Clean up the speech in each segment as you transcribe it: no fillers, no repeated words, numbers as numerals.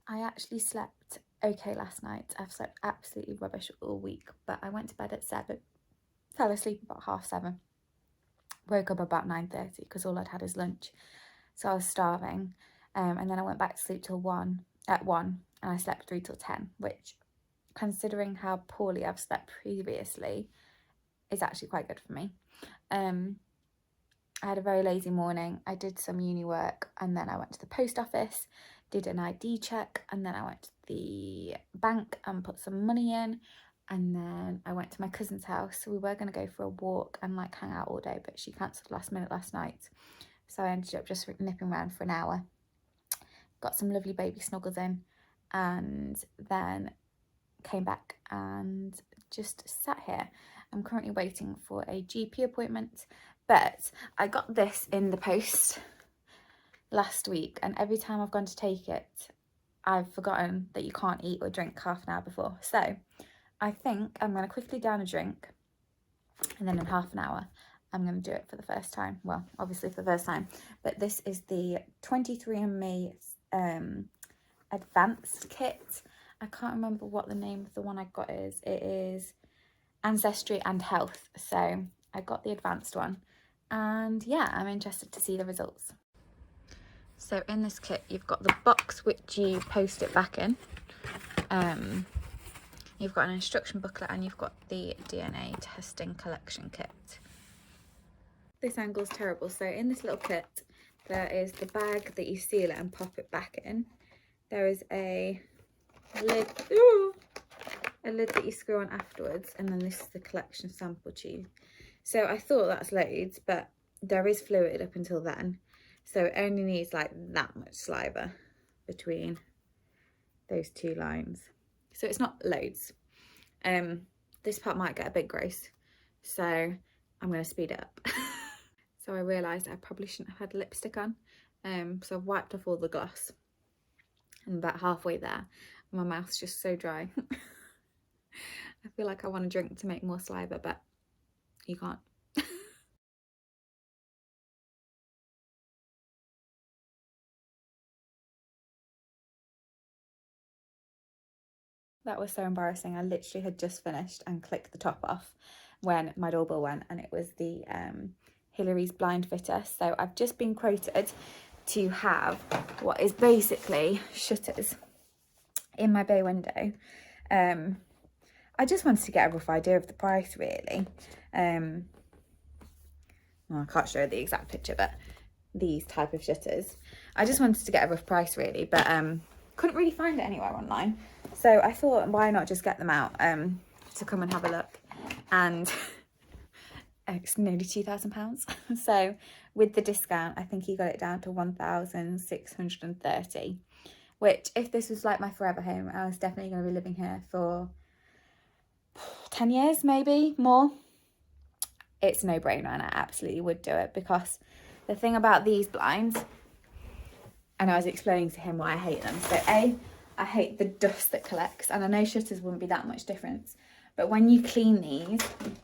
I actually slept okay last night. I've slept absolutely rubbish all week, but I went to bed at 7, fell asleep about 7:30, woke up about 9:30 because all I'd had is lunch, so I was starving. And then I went back to sleep till 1, and I slept through till 10, which, considering how poorly I've slept previously, is actually quite good for me. I had a very lazy morning. I did some uni work, and then I went to the post office, did an ID check, and then I went to the bank and put some money in, and then I went to my cousin's house. So we were going to go for a walk and like hang out all day, but she cancelled last minute last night, so I ended up just nipping around for an hour, got some lovely baby snuggles in, and then came back and just sat here. I'm currently waiting for a GP appointment, but I got this in the post last week, and every time I've gone to take it, I've forgotten that you can't eat or drink half an hour before. So I think I'm going to quickly down a drink, and then in half an hour I'm going to do it for the first time. Well, obviously for the first time, but this is the 23andMe advanced kit. I can't remember what the name of the one I got is. It is Ancestry and Health. So I got the advanced one, and yeah, I'm interested to see the results. So in this kit, you've got the box which you post it back in. You've got an instruction booklet, and you've got the DNA testing collection kit. This angle's terrible. So in this little kit, there is the bag that you seal it and pop it back in. There is a lid, a lid that you screw on afterwards, and then this is the collection sample tube. So I thought that's loads, but there is fluid up until then, so it only needs like that much saliva between those two lines, so it's not loads. This part might get a bit gross, so I'm going to speed it up. So I realised I probably shouldn't have had lipstick on, so I've wiped off all the gloss, and about halfway there my mouth's just so dry. I feel like I want to drink to make more saliva, but you can't. That was so embarrassing. I literally had just finished and clicked the top off when my doorbell went, and it was the Hillary's blind fitter. So I've just been quoted to have what is basically shutters in my bay window. I just wanted to get a rough idea of the price, really. Well, I can't show the exact picture, but these type of shutters. I just wanted to get a rough price, really, but couldn't really find it anywhere online. So I thought, why not just get them out to come and have a look. And it's nearly £2,000. So with the discount, I think he got it down to 1,630, which, if this was like my forever home, I was definitely going to be living here for 10 years, maybe more. It's a no-brainer, and I absolutely would do it, because the thing about these blinds, and I was explaining to him why I hate them. So A, I hate the dust that collects, and I know shutters wouldn't be that much difference, but when you clean these,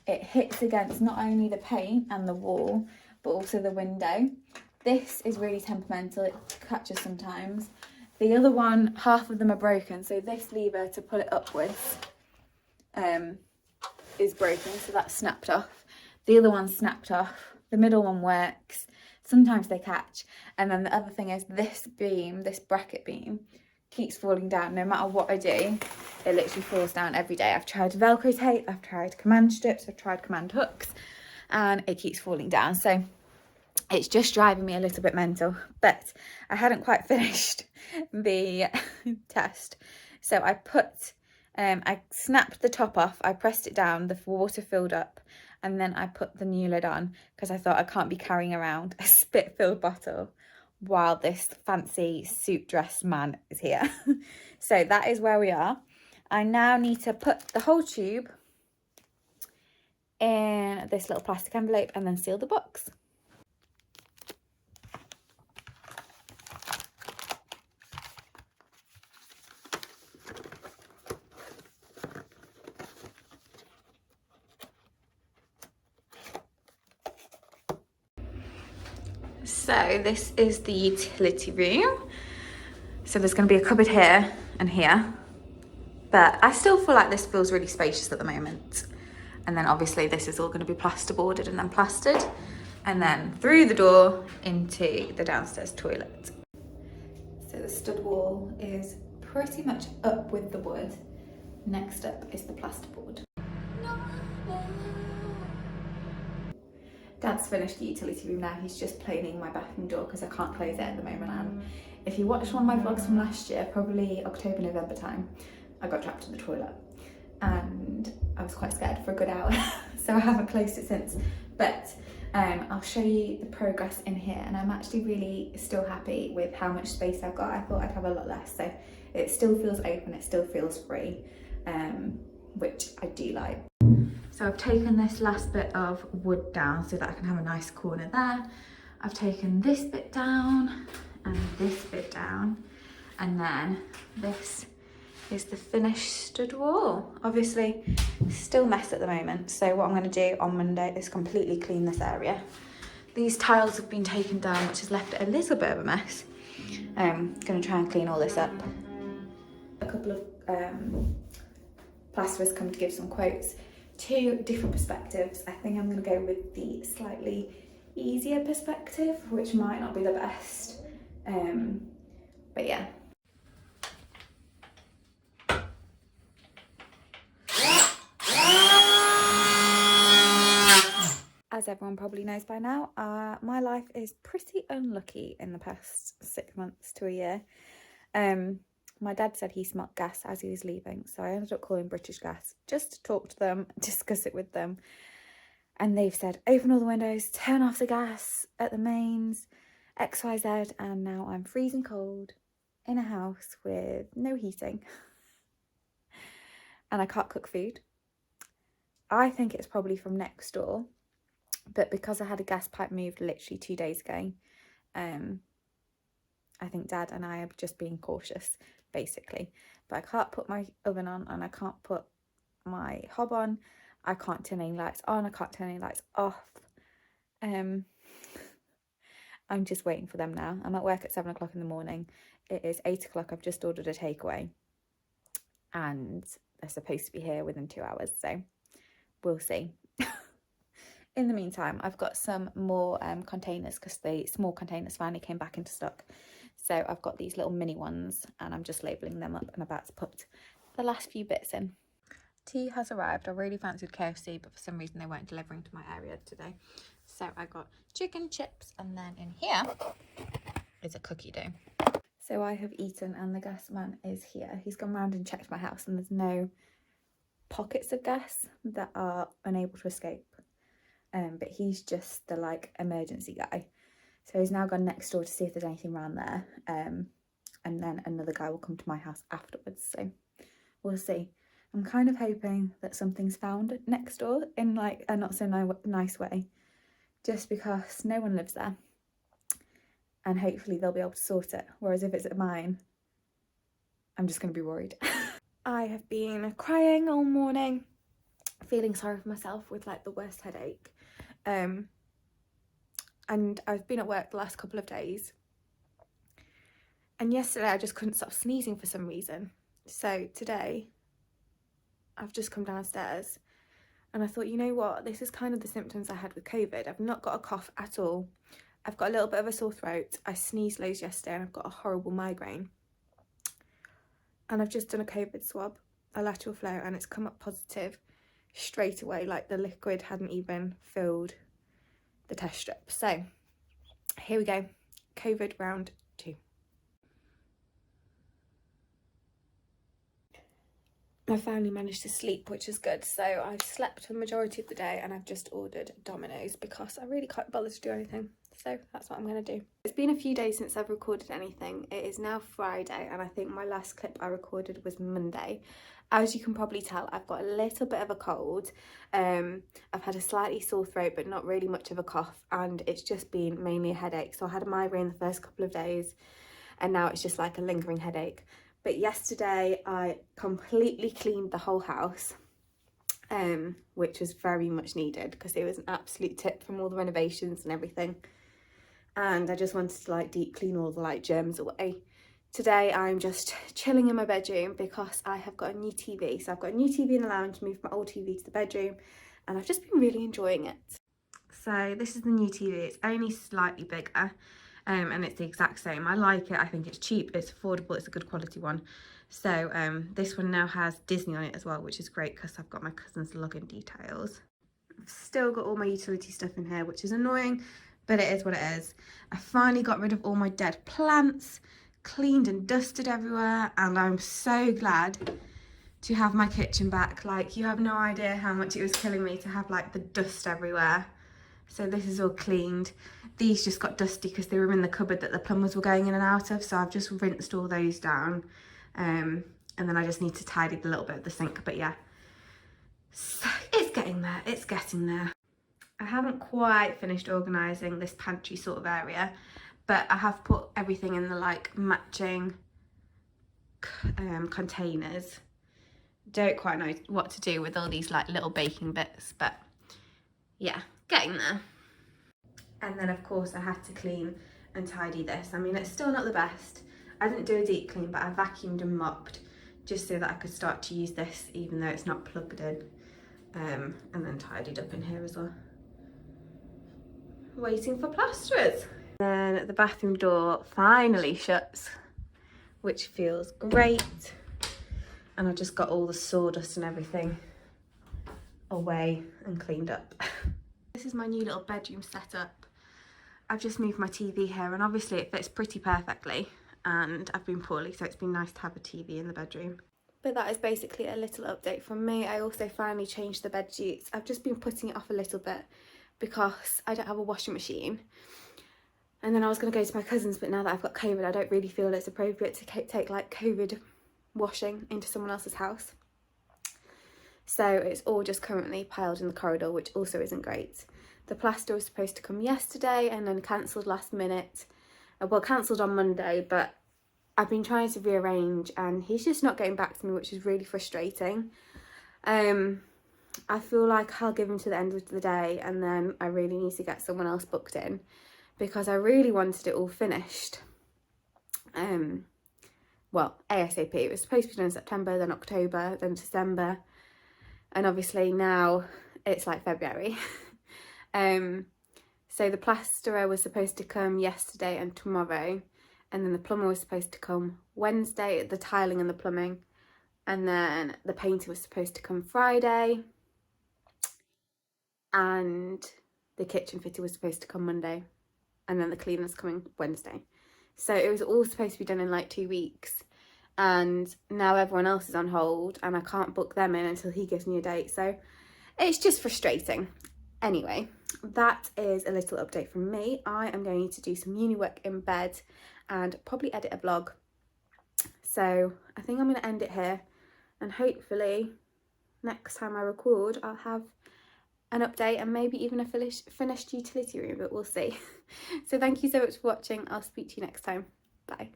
it hits against not only the paint and the wall, but also the window. This is really temperamental, it catches sometimes. The other one, half of them are broken, so this lever to pull it upwards is broken, so that's snapped off. The other one's snapped off. The middle one works. Sometimes they catch. And then the other thing is, this beam, this bracket beam, keeps falling down. No matter what I do, it literally falls down every day. I've tried Velcro tape, I've tried command strips, I've tried command hooks, and it keeps falling down. So it's just driving me a little bit mental. But I hadn't quite finished the test. So I snapped the top off, I pressed it down, the water filled up, and then I put the new lid on, because I thought I can't be carrying around a spit-filled bottle while this fancy suit-dressed man is here. So that is where we are. I now need to put the whole tube in this little plastic envelope and then seal the box. So this is the utility room. So there's going to be a cupboard here and here, but I still feel like this feels really spacious at the moment. And then obviously this is all going to be plasterboarded and then plastered, and then through the door into the downstairs toilet. So the stud wall is pretty much up with the wood. Next up is the plasterboard. Dad's finished the utility room now. He's just planing my bathroom door because I can't close it at the moment. And if you watched one of my vlogs from last year, probably October, November time, I got trapped in the toilet and I was quite scared for a good hour. So I haven't closed it since. But I'll show you the progress in here, and I'm actually really still happy with how much space I've got. I thought I'd have a lot less, so it still feels open, it still feels free, which I do like. So I've taken this last bit of wood down so that I can have a nice corner there. I've taken this bit down and this bit down, and then this is the finished stud wall. Obviously still mess at the moment, so what I'm going to do on Monday is completely clean this area. These tiles have been taken down, which has left it a little bit of a mess. I'm going to try and clean all this up. A couple of plasterers come to give some quotes. Two different perspectives. I think I'm going to go with the slightly easier perspective, which might not be the best, but yeah. As everyone probably knows by now, my life is pretty unlucky in the past 6 months to a year. My dad said he smelt gas as he was leaving, so I ended up calling British Gas just to talk to them, discuss it with them. And they've said, open all the windows, turn off the gas at the mains, XYZ, and now I'm freezing cold in a house with no heating. And I can't cook food. I think it's probably from next door, but because I had a gas pipe moved literally 2 days ago, I think Dad and I are just being cautious, basically. But I can't put my oven on, and I can't put my hob on. I can't turn any lights on. I can't turn any lights off. I'm just waiting for them now. I'm at work at 7 o'clock in the morning. It is 8 o'clock. I've just ordered a takeaway, and they're supposed to be here within 2 hours. So we'll see. In the meantime, I've got some more containers because the small containers finally came back into stock. So I've got these little mini ones, and I'm just labelling them up and about to put the last few bits in. Tea has arrived. I really fancied KFC, but for some reason they weren't delivering to my area today. So I got chicken chips, and then in here is a cookie dough. So I have eaten, and the gas man is here. He's gone round and checked my house, and there's no pockets of gas that are unable to escape. But he's just the like emergency guy. So he's now gone next door to see if there's anything around there. And then another guy will come to my house afterwards. So we'll see. I'm kind of hoping that something's found next door in like a not so nice way, just because no one lives there. And hopefully they'll be able to sort it. Whereas if it's at mine, I'm just going to be worried. I have been crying all morning, feeling sorry for myself with like the worst headache. And I've been at work the last couple of days, and yesterday I just couldn't stop sneezing for some reason. So today I've just come downstairs and I thought, you know what, this is kind of the symptoms I had with COVID. I've not got a cough at all. I've got a little bit of a sore throat. I sneezed loads yesterday and I've got a horrible migraine. And I've just done a COVID swab, a lateral flow, and it's come up positive straight away, like the liquid hadn't even filled the test strip. So here we go, COVID round 2. I finally managed to sleep, which is good. So I've slept the majority of the day, and I've just ordered Domino's because I really can't bother to do anything. So that's what I'm going to do. It's been a few days since I've recorded anything. It is now Friday, and I think my last clip I recorded was Monday. As you can probably tell, I've got a little bit of a cold. I've had a slightly sore throat, but not really much of a cough, and it's just been mainly a headache. So I had a migraine the first couple of days, and now it's just like a lingering headache. But yesterday I completely cleaned the whole house, which was very much needed because it was an absolute tip from all the renovations and everything. And I just wanted to like deep clean all the like germs away. Today I'm just chilling in my bedroom because I have got a new TV. So I've got a new TV in the lounge, moved my old TV to the bedroom, and I've just been really enjoying it. So this is the new TV. It's only slightly bigger, and it's the exact same. I like it. I think it's cheap, it's affordable, it's a good quality one. So this one now has Disney on it as well, which is great because I've got my cousin's login details. I've still got all my utility stuff in here, which is annoying, but it is what it is. I finally got rid of all my dead plants, cleaned and dusted everywhere, and I'm so glad to have my kitchen back. Like, you have no idea how much it was killing me to have like the dust everywhere. So this is all cleaned. These just got dusty because they were in the cupboard that the plumbers were going in and out of, so I've just rinsed all those down, and then I just need to tidy the little bit of the sink. But yeah, so it's getting there, it's getting there. I haven't quite finished organising this pantry sort of area, but I have put everything in the like matching containers. Don't quite know what to do with all these like little baking bits, but yeah, getting there. And then of course I had to clean and tidy this. I mean, it's still not the best. I didn't do a deep clean, but I vacuumed and mopped just so that I could start to use this even though it's not plugged in, and then tidied up in here as well. Waiting for plasterers. Then the bathroom door finally shuts, which feels great. And I just got all the sawdust and everything away and cleaned up. This is my new little bedroom setup. I've just moved my TV here, and obviously it fits pretty perfectly, and I've been poorly, so it's been nice to have a TV in the bedroom. But that is basically a little update from me. I also finally changed the bed sheets. I've just been putting it off a little bit because I don't have a washing machine. And then I was going to go to my cousin's, but now that I've got COVID, I don't really feel it's appropriate to take like COVID washing into someone else's house. So it's all just currently piled in the corridor, which also isn't great. The plaster was supposed to come yesterday and then cancelled last minute. Well, cancelled on Monday, but I've been trying to rearrange and he's just not getting back to me, which is really frustrating. I feel like I'll give him to the end of the day, and then I really need to get someone else booked in because I really wanted it all finished. Well, ASAP. It was supposed to be done in September, then October, then December, and obviously now it's like February. So the plasterer was supposed to come yesterday and tomorrow, and then the plumber was supposed to come Wednesday, the tiling and the plumbing, and then the painter was supposed to come Friday, and the kitchen fitter was supposed to come Monday, and then the cleaner's coming Wednesday. So it was all supposed to be done in like 2 weeks, and now everyone else is on hold and I can't book them in until he gives me a date. So it's just frustrating. Anyway, that is a little update from me. I am going to do some uni work in bed and probably edit a vlog. So I think I'm going to end it here, and hopefully next time I record I'll have an update and maybe even a finished utility room, but we'll see. So thank you so much for watching. I'll speak to you next time. Bye.